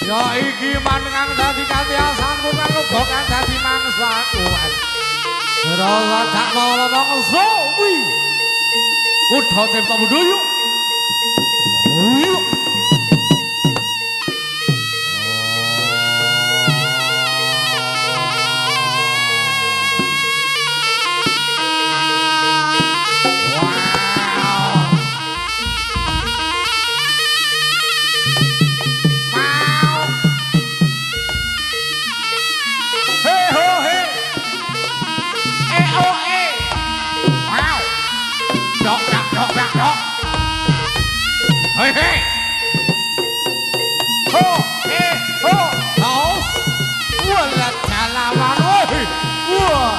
Ya iki manengang dadi katiasanku kang uga kang dadi mangsaku. Ora tak mau ngomong suwi. Udah cipta budaya. Hey, hey! Ho, hey, ho! Haus! Walah jalawan, woi! Wah!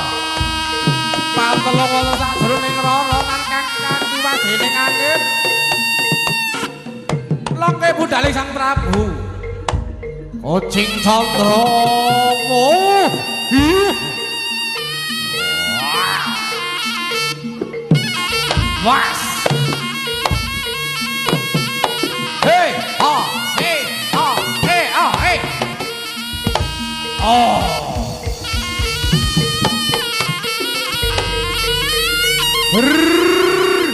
Pantelung wonten sajroning rorongan kang kanthi wadening angin. Lengke budhaling Sang Prabu. Kucing Candra. Was! Hey, ah, hey, ah, hey, ah, hey. Oh. Brrr.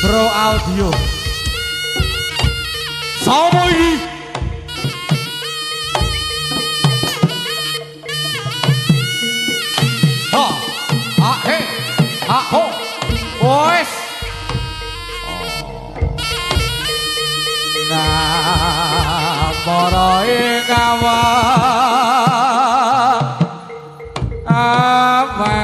Bro audio. Sama iki? Ha, ah, hey, ah, ho. Wes. Para ing awak aman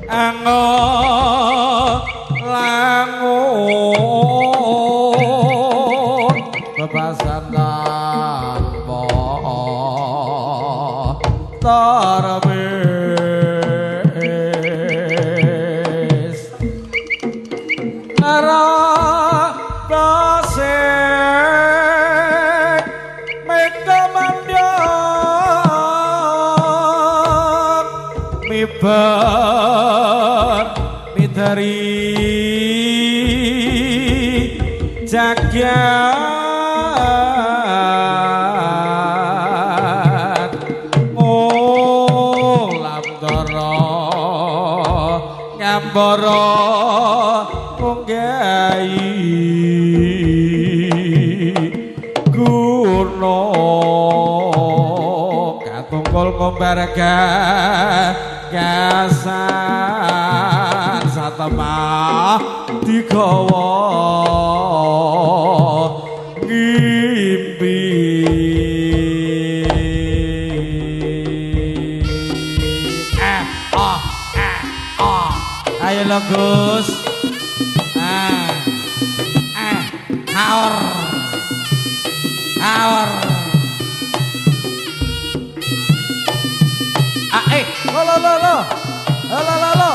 angon langun bebasan tanpa terbis Midari jagat ulam dara ngambara munggahi guna katungkul kumbarga gasan satemah digawa ngimpi ayo lo Gus haur lo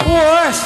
wes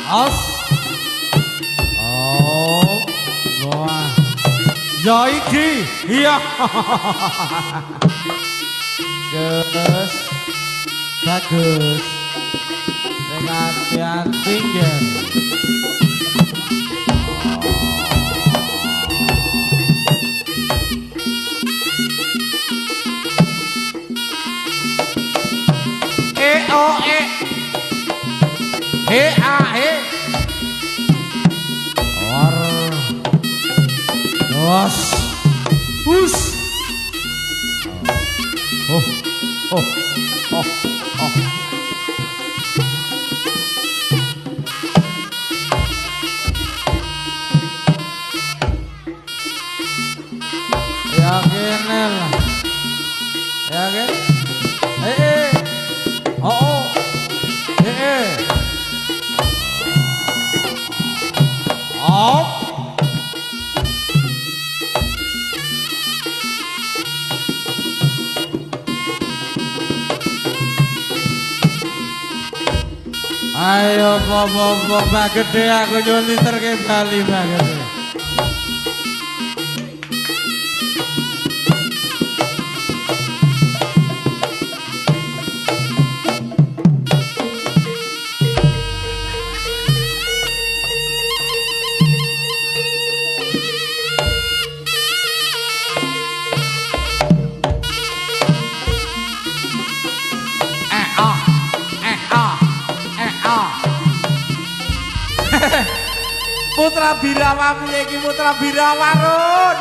Os. Oh. Wah. Ya iki. Iya. Gus. Bagus. Dengan hati-hati ya. He a he or os us oh oh oh oh ya kene lah ya ke oh oh ayo bobo Mbak Gede aku nyuwun diterke bali Mbak Gede. Putra Birawa piye iki Putra Birawa Run.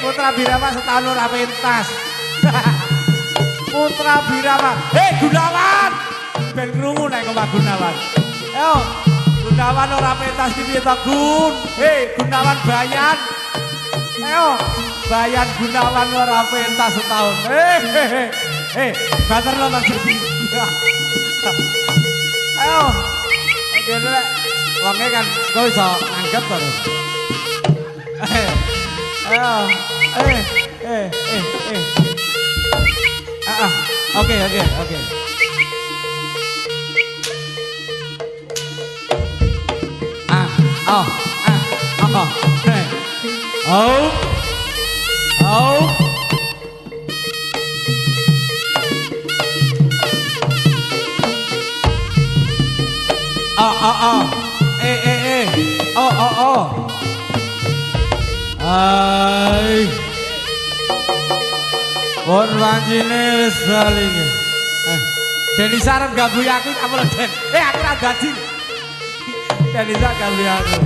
Putra Birawa setahun ora pentas. Putra Birawa. Gunawan. Ben krungu nek kok Pak Gunawan. Ayo, Gunawan ora pentas iki piye to Gun? Gunawan Bayan. Ayo, Bayan Gunawan ora pentas setahun. Bater lo Mas. Ayo. Oke rek. Wonge kan kok iso nanggep to. Ayo. Oke. Ai. Pun wancine wis bali. Deni sarep ganggu aku apa lho Den? Aku ra gaji. Deni sak ganggu aku.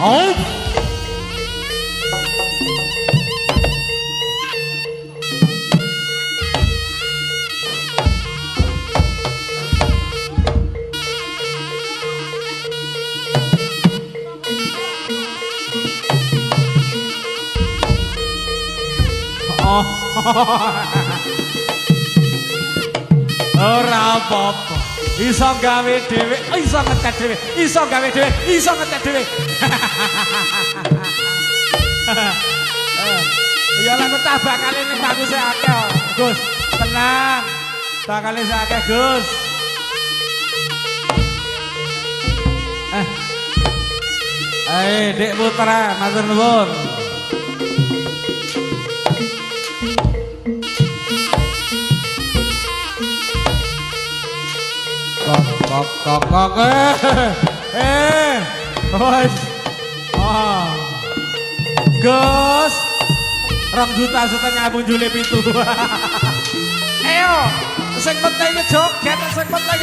Oh. Ora apa-apa. Iso gawe dhewe, iso ngetet dhewe, iso gawe dhewe, iso ngetet dhewe. Ya lan tak bakal ini bagus akeh, Gus. Tenang. Bakal akeh, Gus. Dek Putra, matur nuwun. Kok wes Gus 2,5 juta pun jule 7. Ayo sing penting joget, sing penting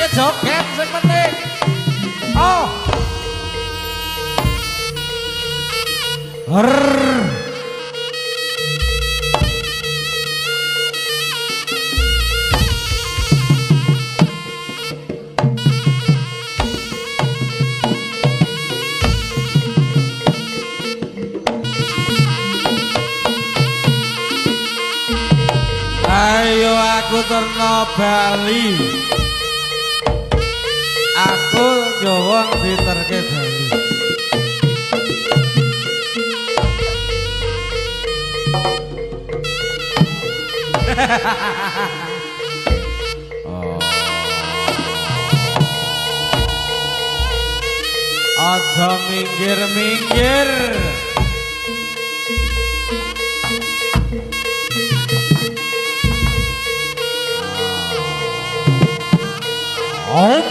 ayo aku terno Bali. Aku nyuwun diterke Bali. Oh. Aja minggir-minggir. Oh.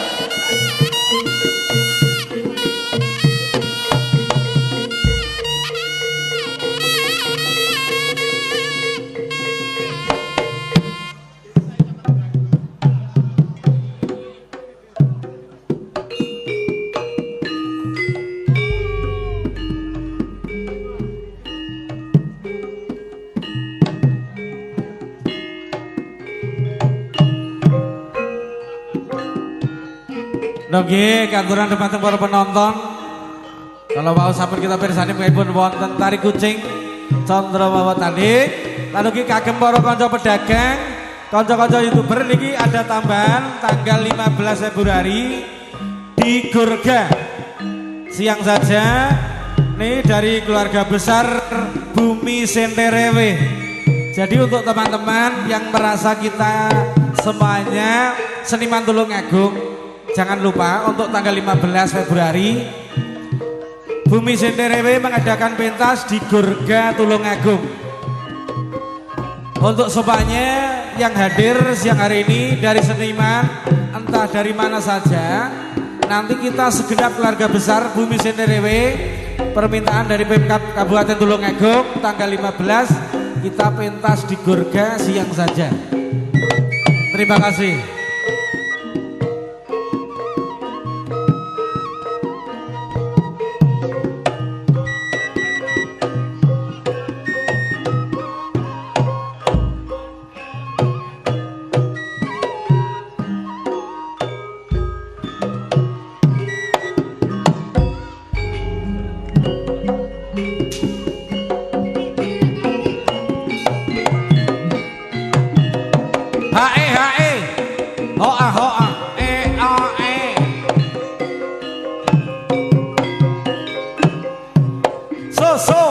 Nggih, katuran dumateng para penonton. Kalau mau sampun kita pirsani mengipun wonten tari kucing Candramawa tanding. Lan ugi kagem para kanca pedagang, kanca-kanca YouTuber niki ada tambahan tanggal 15 Februari di Gurga. Siang saja nih dari keluarga besar Bumi Senterewe. Jadi untuk teman-teman yang merasa kita semuanya seniman Tulungagung, jangan lupa untuk tanggal 15 Februari Bumi Senterewe mengadakan pentas di Gurga Tulungagung. Untuk semuanya yang hadir siang hari ini dari seniman entah dari mana saja, nanti kita segenap keluarga besar Bumi Senterewe permintaan dari Pemkab Kabupaten Tulungagung tanggal 15 kita pentas di Gurga siang saja. Terima kasih. Hoa hoa a so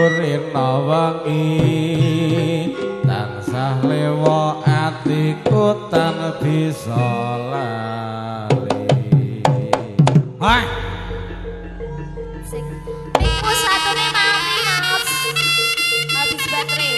Rina wengi tansah lewa atiku tan bisa lali. Hai. Niku satune mami maaf. Habis baterai.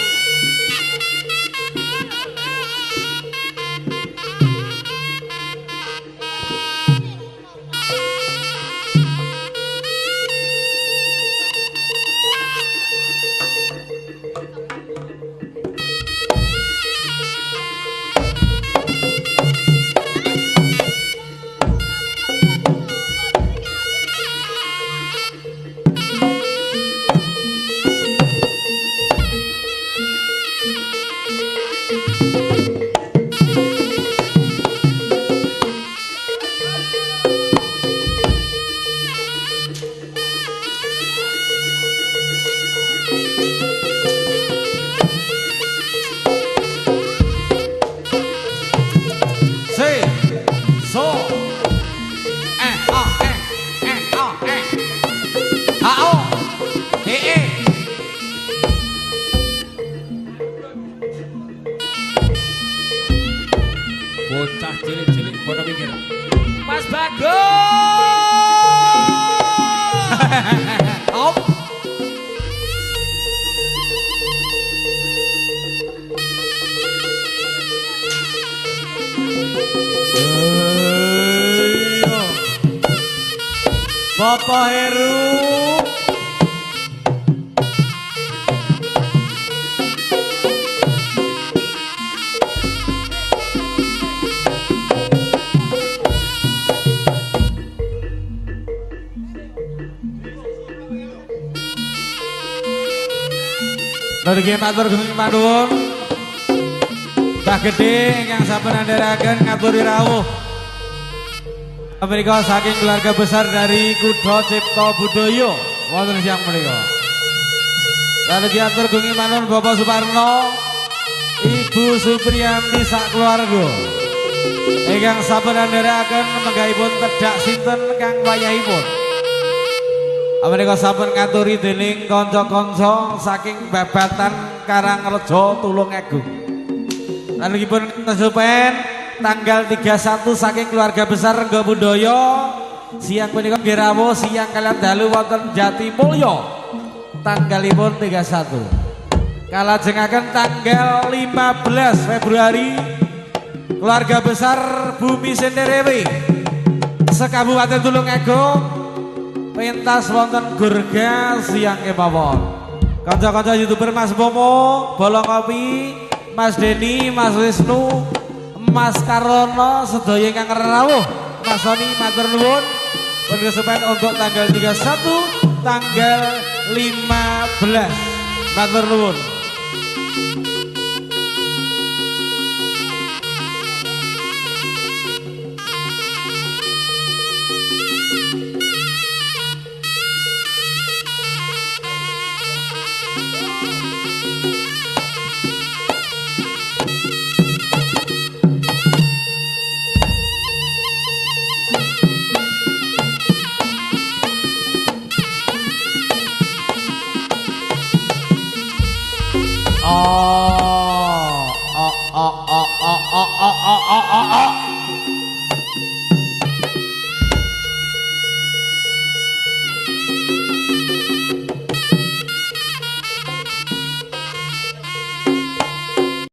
Bapak Heru. Nurgi matur gemi manuwun. Mbah Gedhe ingkang sampun andharaken ngaturi rawuh. Menika saking keluarga besar dari Kuda Cipta Budaya wonten siang menika. Lalu diatur gemi manuwun Bapak Suparno, Ibu Supriyanti sak keluarga. Ingkang sampun andharaken menggahipun tedhak sinten kang wayahipun. Menika sampun ngaturi dening kanca-kanca saking babatan Karangreja Tulungagung. Lan nggipun kesupen tanggal 31 saking keluarga besar Rengga Budaya siang menika nggih rawuh siang kaliyan dalu wonten Jatimulya. Tanggalipun 31. Kalajengaken tanggal 15 Februari keluarga besar Bumi Senderewe sekabupaten Tulungagung pentas wonten Gurga siang kemawon. Kanca-kanca YouTuber Mas Bomo, Bolong Kopi, Mas Deni, Mas Wisnu, Mas Karono, sedaya ingkang rawuh, Mas Soni matur nuwun. Berkesupen untuk tanggal 31, tanggal 15. Matur nuwun.